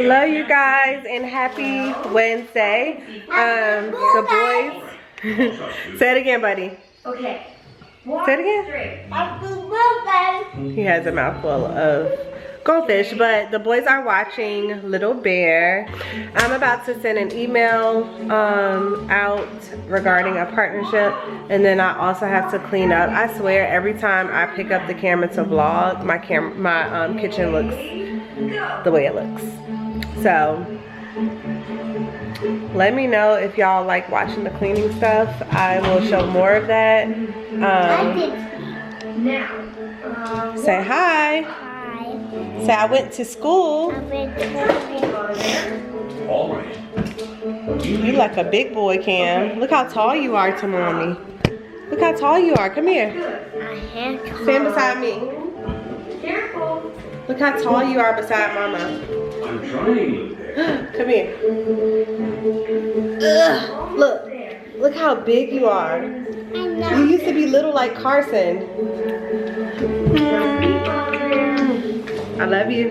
Hello you guys and happy Wednesday. The boys say it again, buddy. Okay. Say it again. He has a mouthful of goldfish, but the boys are watching Little Bear. I'm about to send an email out regarding a partnership, and then I also have to clean up. I swear every time I pick up the camera to vlog, my kitchen looks the way it looks. So let me know if y'all like watching the cleaning stuff. I will show more of that. Say hi. Say I went to school. You like a big boy, Cam. Look how tall you are to mommy. Look how tall you are. Come here. Stand beside me. Look how tall you are beside mama. I'm trying. Come here. Look how big you are. You used to be little like Carson. I love you.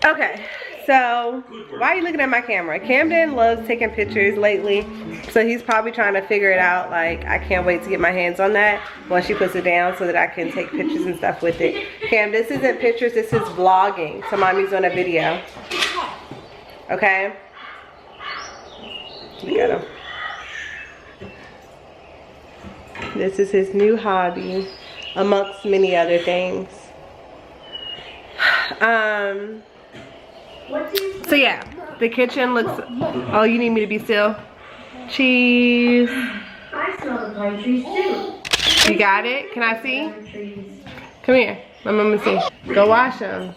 Okay, so why are you looking at my camera? Camden loves taking pictures lately, so he's probably trying to figure it out. Like, I can't wait to get my hands on that once she puts it down so that I can take pictures and stuff with it. Cam, this isn't pictures, this is vlogging. So mommy's on a video. Okay? Look at him. This is his new hobby, amongst many other things. So yeah, the kitchen looks, oh, you need me to be still? Cheese. I smell the pine trees too. You got it? Can I see? Come here, let me see. Go wash them.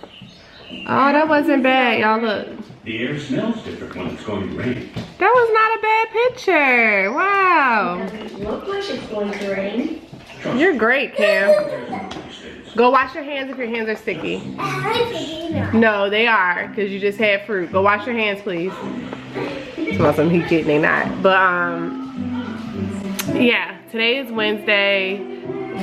Oh, that wasn't bad, y'all, look. The air smells different when it's going to rain. That was not a bad picture. Wow. It doesn't look like it's going to rain. You're great, Cam. Go wash your hands if your hands are sticky. No, they are, because you just had fruit. Go wash your hands, please. It's awesome, he kidding, they not. But, yeah, today is Wednesday.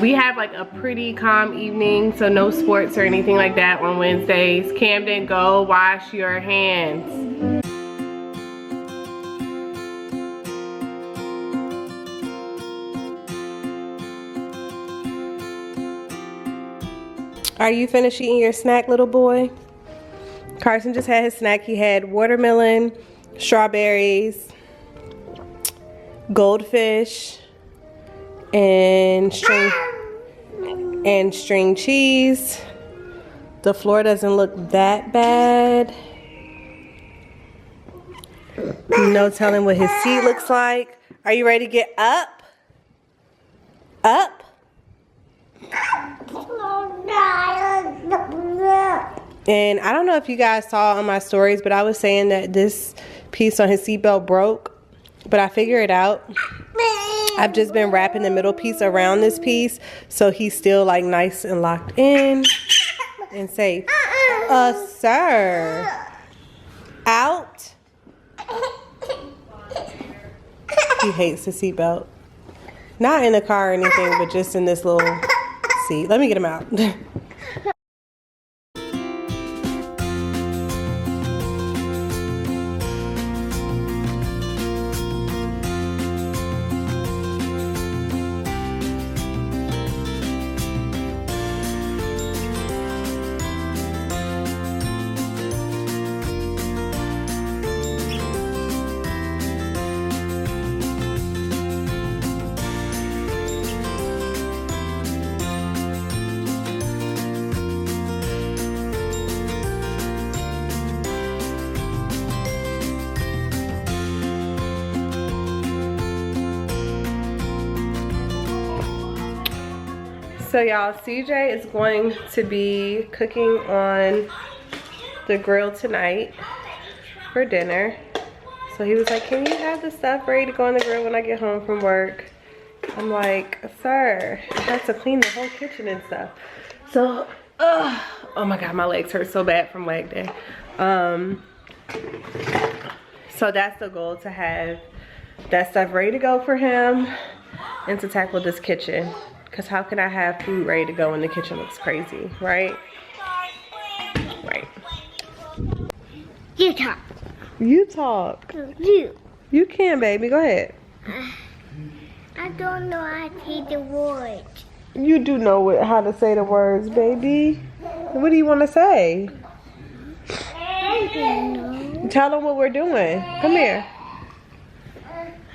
We have like a pretty calm evening, so no sports or anything like that on Wednesdays. Camden, go wash your hands. Are you finished eating your snack, little boy? Carson just had his snack. He had watermelon, strawberries, goldfish, and string cheese. The floor doesn't look that bad. No telling what his seat looks like. Are you ready to get up? Up? And I don't know if you guys saw on my stories, but I was saying that this piece on his seatbelt broke, but I figured it out. I've just been wrapping the middle piece around this piece, so he's still like nice and locked in and safe. Sir. Out. He hates the seatbelt. Not in the car or anything, but just in this little seat. Let me get him out. So y'all, CJ is going to be cooking on the grill tonight for dinner. So he was like, can you have the stuff ready to go on the grill when I get home from work? I'm like, sir, I have to clean the whole kitchen and stuff. So, oh my God, my legs hurt so bad from leg day. So that's the goal, to have that stuff ready to go for him and to tackle this kitchen. Because how can I have food ready to go when the kitchen looks crazy, right? You talk. You talk. You. You can, baby. Go ahead. I don't know how to say the word. You do know how to say the words, baby. What do you want to say? I don't know. Tell them what we're doing. Come here.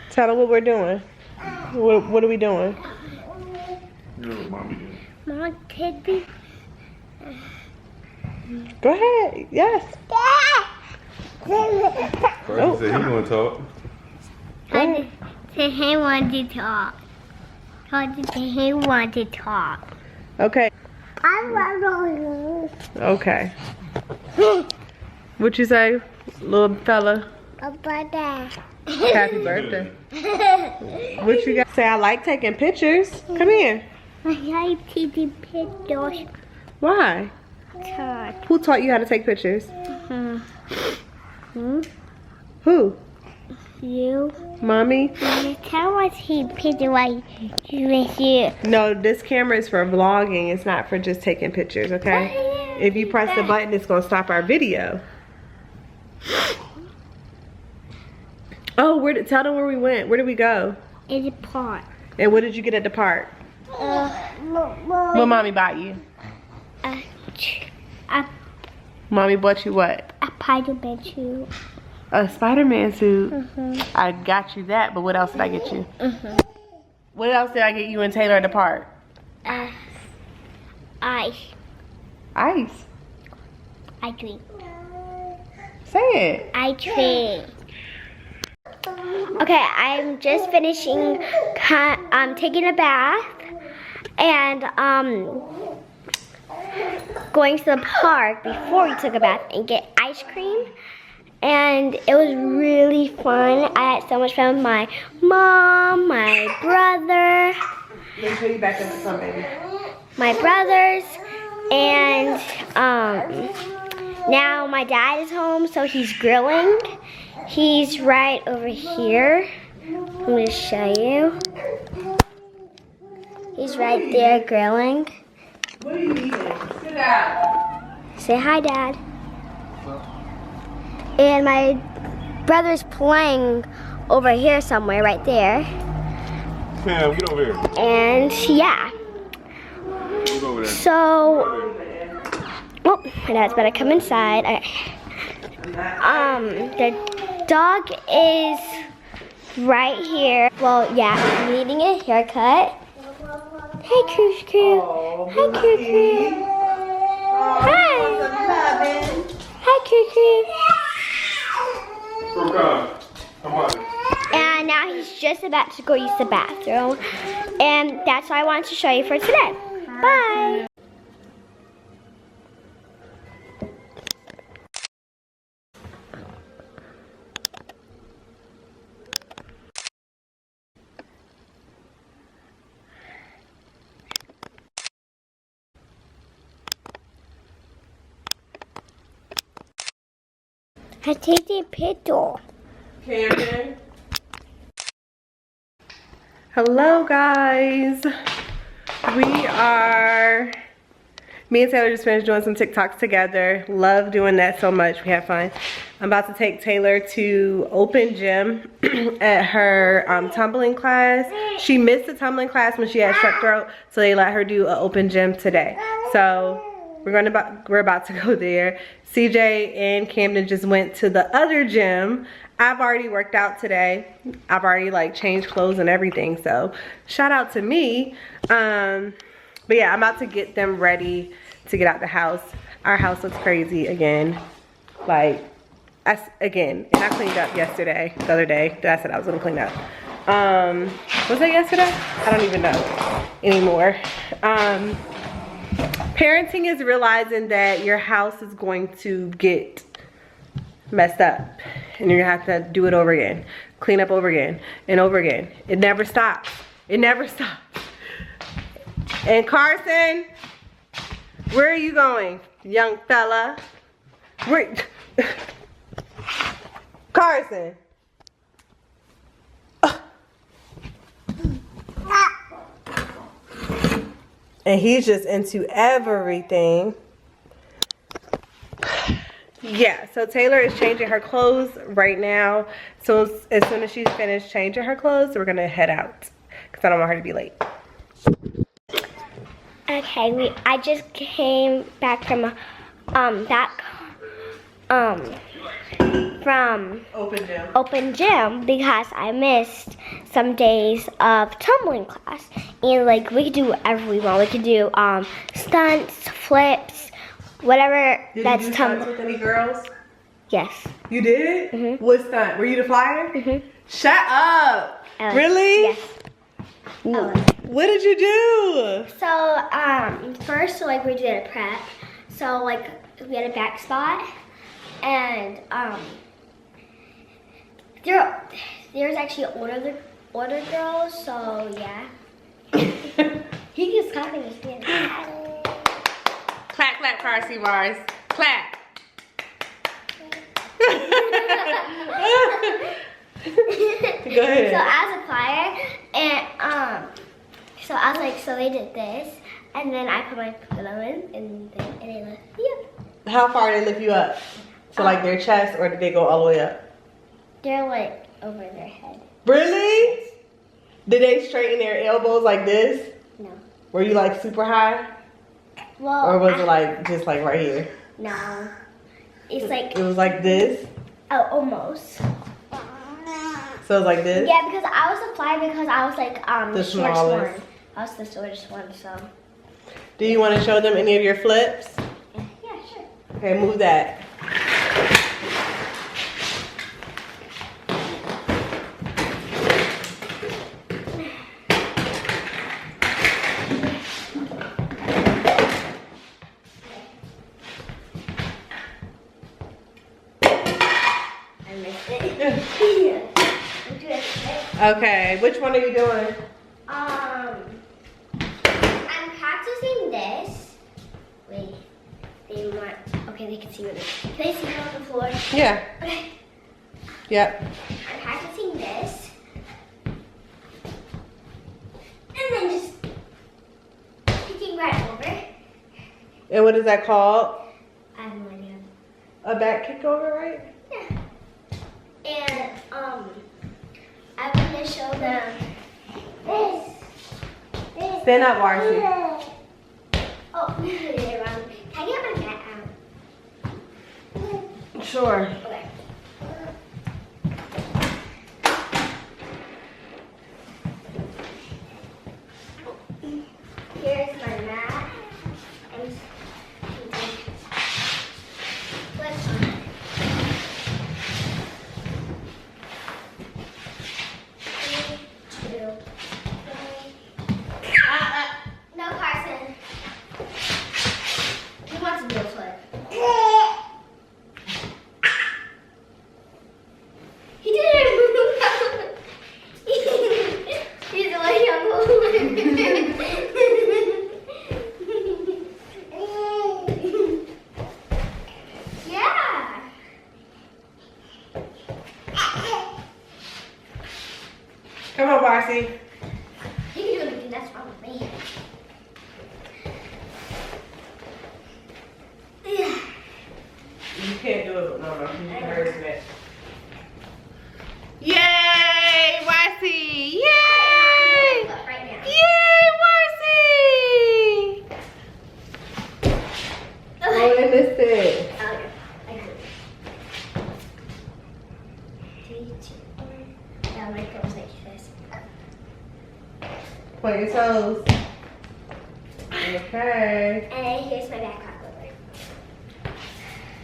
Tell them what we're doing. What are we doing? Mom, Teddy. Go ahead. Yes. First he said he want to talk. I said he wanted to talk. I said he wanted to talk. Okay. I want to Okay. What you say, little fella? about that. Happy birthday. What you got? Say I like taking pictures. Come here. I like to the pictures. Why? Who taught you how to take pictures? Who? You. Mommy? Tell us he picture like with you. No, this camera is for vlogging. It's not for just taking pictures, okay? If you press the button, it's gonna stop our video. Oh, tell them where we went. Where did we go? In the park. And what did you get at the park? What mommy bought you? A Mommy bought you what? Spider-Man too. A Spider-Man suit. I got you that, but what else did I get you? What else did I get you and Taylor at the park? Ice. Ice. I drink. Say it. I drink. Okay, I'm just finishing taking a bath and going to the park before we took a bath and get ice cream. And it was really fun. I had so much fun with my mom, my brother. Make sure you back up to some, baby. My brothers, and now my dad is home, so he's grilling. He's right over here. I'm gonna show you. He's right there grilling. What are you eating? Sit down. Say hi, Dad. And my brother's playing over here somewhere, right there. Cam, get over here. And yeah. Get over there. So, oh, my dad's better come inside. The dog is right here. Well, yeah, I'm needing a haircut. Hey, Coo. Hi, Coo. Hi. Hi, Coo. Come on. And now he's just about to go use the bathroom. And that's all I wanted to show you for today. Bye. I take the picture. Camden. Hello guys. Me and Taylor just finished doing some TikToks together. Love doing that so much. We have fun. I'm about to take Taylor to open gym at her tumbling class. She missed the tumbling class when she had strep throat, so they let her do an open gym today. So we're about to go there. CJ and Camden just went to the other gym. I've already worked out today. I've already like changed clothes and everything, so shout out to me. But yeah, I'm about to get them ready to get out the house. Our house looks crazy again. Like, and I cleaned up yesterday, the other day, that I said I was gonna clean up. Was that yesterday? I don't even know anymore. Parenting is realizing that your house is going to get messed up and you're gonna have to do it over again, clean up over again and over again. It never stops. It never stops. And Carson, where are you going, young fella? Carson. And he's just into everything. Yeah, so Taylor is changing her clothes right now. So as soon as she's finished changing her clothes, we're gonna head out because I don't want her to be late. Okay, I just came back from open gym because I missed some days of tumbling class, and like we could do whatever we want. We could do stunts, flips, whatever. Did you do stunts with any girls? Yes. You did? Mm-hmm. What stunt? Were you the flyer? Mm-hmm. Shut up! Really? Yes. What did you do? So first, like we did a prep. So like we had a back spot, and there's actually older girls. So yeah, he gets clapping his hands. Clap, clap, Carsey Mars. Clap. Go ahead. So I was a flyer, and so I was like, so they did this, and then I put my pillow in, and they lifted me up. How far did they lift you up? So like their chest, or did they go all the way up? They're like over their head. Really? Did they straighten their elbows like this? No. Were you like super high? Well, Or was it like just like right here? No. It's like, It was like this? oh, almost. So it was like this? Yeah, because I was a flyer because I was like The shortest smallest. one. I was the shortest one, so. Do you want to show them any of your flips? Yeah, sure. Okay, move that. I missed it. Okay, which one are you doing? I'm practicing this. Wait, they might. Okay, they can see what it is. Can they see it on the floor? Yeah. Okay. Yep. I'm practicing this. And then just kicking right over. And what is that called? I have no idea. A back kick over, right? Yeah. And I'm gonna show them this. Stand up, Marcy. Oh, they're wrong. Can I get my mat out? Sure. Okay. Here's my mat. And let's on it. 3, 2, 1. No, Carson. He wants to do a flip. He did it. He's like yeah. Come on, Marcy. You can do anything that's wrong with me. Yeah. You can't do it, no, she's hurting it. Yay, Marcy! Yay! Right now. Yay, Marcy! Oh, they missed it. Oh, yeah. I got it. 3, 2, 1. Yeah, my girl's like this. Point your toes. Okay. And then here's my back walkover.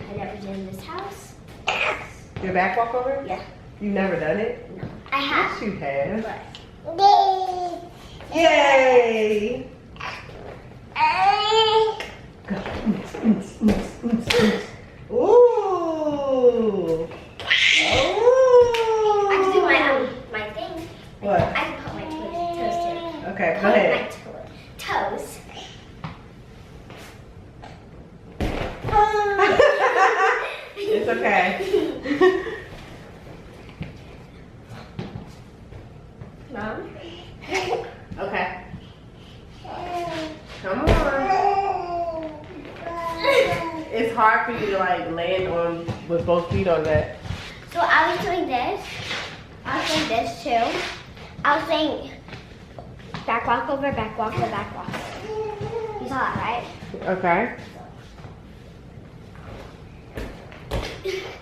I never did in this house. Your back walk over? Yeah. You've never done it? No. I have. Yes, you have. But. Yay! Ooh! Ooh! I can do my thing. What? I can put my toes too. Okay, go Put ahead. my toes. It's okay. Mom. Okay. Come on. It's hard. hard for you to like land on with both feet on that. So I was doing this. I was doing this too. I was saying back walk over, back walk over, back walk. You saw that, right? Okay.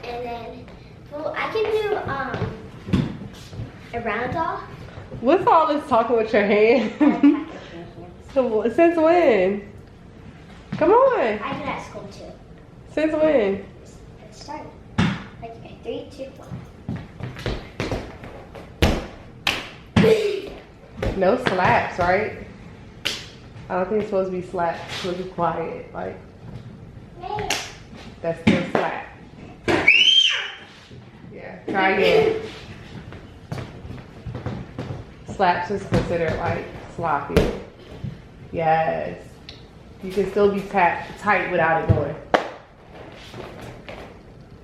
And then, well, I can do a round off. What's all this talking with your hand? Since when? Come on. I do that at school too. Since when? It started. Like, okay, 3, 2, 1. No slaps, right? I don't think it's supposed to be slaps. It's supposed to be quiet. Like, that's still slap. Yeah, try again. Slaps is considered like sloppy. Yes. You can still be tight without it going.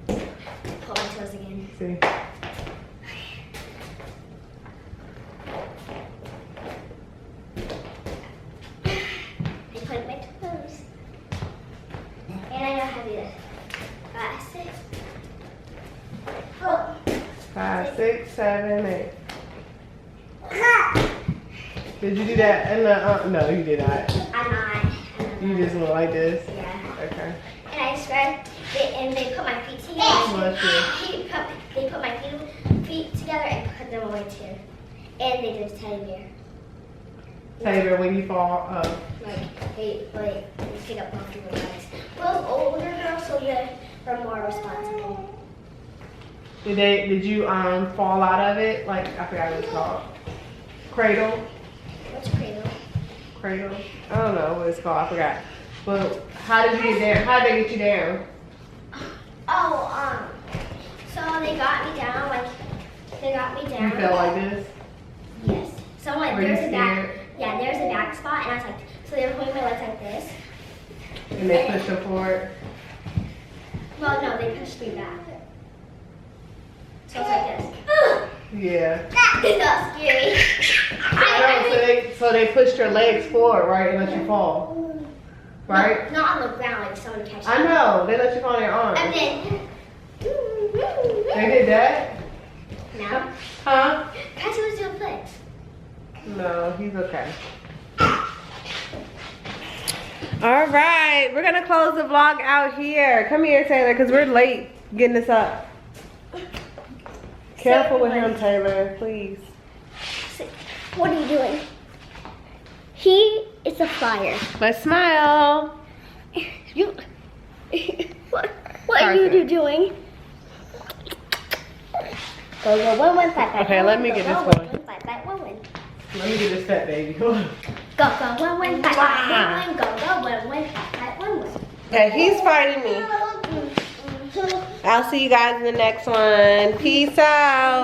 Pull my toes again. See? I put my toes. And I know how to do this. 5, 6. Oh. 5, 6, 7, 8. Did you do that in the, no, you did not. I'm not. You just went like this? Yeah. Okay. And I spread it, and they put my feet together. Bless you. They put my feet together and put them away too. And they did teddy bear. Taylor, when you fall, Like they pick up both of their legs. Well, older girls, so they're more responsible. did you fall out of it? Like, I forgot what it's called. Cradle? What's cradle? Cradle? I don't know what it's called, I forgot. But how did you get down? How did they get you down? Oh, so they got me down, You felt like this? Yes. So like Were you there's a back. scared? Yeah, there's a back spot, and I was like, so they were holding my legs like this. And they pushed them forward? Well, no, they pushed me back. So it's like this. Yeah. It's not scary. So they pushed your legs forward, right, and let you fall, right? No, not on the ground, like someone catch I know. They let you fall on your arms. And then. They did that? No. Huh? Cassie was doing flips. No, he's okay. All right, we're gonna close the vlog out here. Come here, Taylor, because we're late getting this up. Careful with him, Taylor, please. What are you doing? He is a flyer. Let's smile. You. What are you doing? Go 1 1 5 5. Okay, let me get this one. 1 5 5 1 1. Let me get this fat baby. Go 1 1 5 5 1 1. Go 1 1 5 5 1 1. Okay, he's fighting me. I'll see you guys in the next one. Peace out.